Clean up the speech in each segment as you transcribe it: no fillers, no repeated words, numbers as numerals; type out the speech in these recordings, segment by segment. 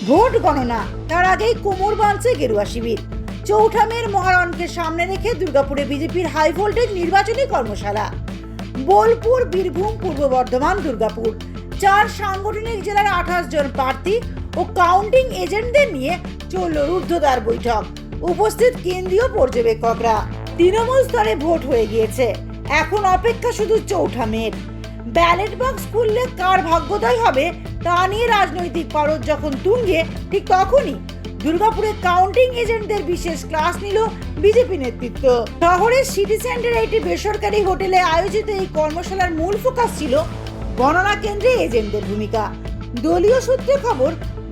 Vote গণনা তার আগেই কোমর বাঁধছে গেরুয়া শিবির। চৌঠা মের মহারণকে সামনে রেখে দুর্গাপুরে বিজেপির হাই ভোল্টেজ নির্বাচনী কর্মশালা। বোলপুর, বীরভূম, পূর্ব বর্ধমান, দুর্গাপুর 4 সাংগঠনিক জেলার 28 জন প্রার্থী ও কাউন্টিং এজেন্টদের নিয়ে চলল রুদ্ধদ্বার বৈঠক। উপস্থিত কেন্দ্রীয় পর্যবেক্ষকরা। তৃণমূল স্তরে ভোট হয়ে গিয়েছে, এখন অপেক্ষা শুধু চৌঠা মের। ব্যালট বক্স খুললে কার ভাগ্যোদয় হবে তা নিয়ে রাজনৈতিক পারদ যখন তুঙ্গে, ঠিক তখনই দুর্গাপুরে কাউন্টিং এজেন্টদের বিশেষ ক্লাস নিল বিজেপি নেতৃত্ব। শহরের সিটি সেন্টারে একটি বেসরকারি হোটেলে আয়োজিত এই কর্মশালার মূল ফোকাস ছিল গণনা কেন্দ্রে এজেন্টদের ভূমিকা। দলীয় সূত্রে খবর,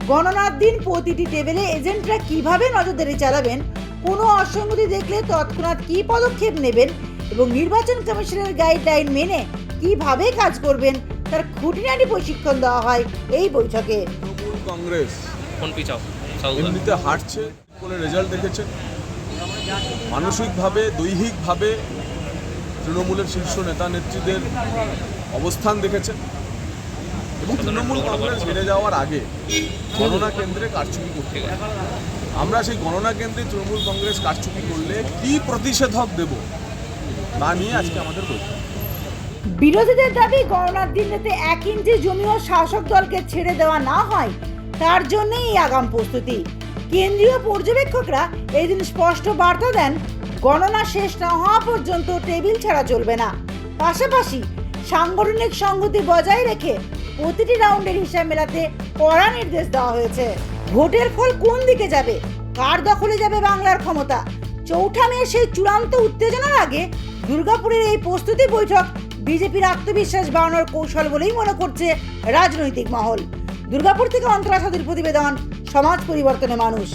গণনার দিন প্রতিটি টেবিলে এজেন্টরা কিভাবে নজরদারি চালাবেন, কোনো অসঙ্গতি দেখলে তৎক্ষণাৎ কী পদক্ষেপ নেবেন এবং নির্বাচন কমিশনের গাইডলাইন মেনে কিভাবে কাজ করবেন তার খুঁটিনাটি প্রশিক্ষণ দেওয়া হয় এই বৈঠকে। তৃণমূল কংগ্রেস এমনিতে হাঁটছে বলে রেজাল্ট দেখেছেন। মানসিকভাবে, দৈহিকভাবে তৃণমূলের শীর্ষ নেতা নেত্রীদের অবস্থান দেখেছেন এবং তৃণমূল কংগ্রেস হেরে যাওয়ার আগে গণনা কেন্দ্রে কারচুপি করতে পারে। আমরা সেই গণনা কেন্দ্রে তৃণমূল কংগ্রেস কারচুপি করলে কি প্রতিষেধক দেব তা নিয়ে আজকে আমাদের বৈঠক। বিরোধীদের দাবি, গণনার দিন যাতে 1 ইঞ্চি জমিও শাসক দলকে ছেড়ে দেওয়া না হয় তার জন্যই এই আগাম প্রস্তুতি। কেন্দ্রীয় পর্যবেক্ষকরা এই দিন স্পষ্ট বার্তা দেন, গণনা শেষ না হওয়া পর্যন্ত টেবিল ছাড়া চলবে না। পাশাপাশি সাংগঠনিক সংহতি বজায় রেখে প্রতিটি রাউন্ডের হিসাব মেলাতে কড়া নির্দেশ দেওয়া হয়েছে। ভোটের ফল কোন দিকে যাবে, কার দখলে যাবে বাংলার ক্ষমতা, চৌঠা মের সেই চূড়ান্ত উত্তেজনার আগে দুর্গাপুরের এই প্রস্তুতি বৈঠক বিজেপির আত্মবিশ্বাস বাড়ানোর কৌশল বলেই মনে করছে রাজনৈতিক মহল। দুর্গাপুর থেকে অন্তরা সাদির প্রতিবেদন, সমাজ পরিবর্তনের মানুষ।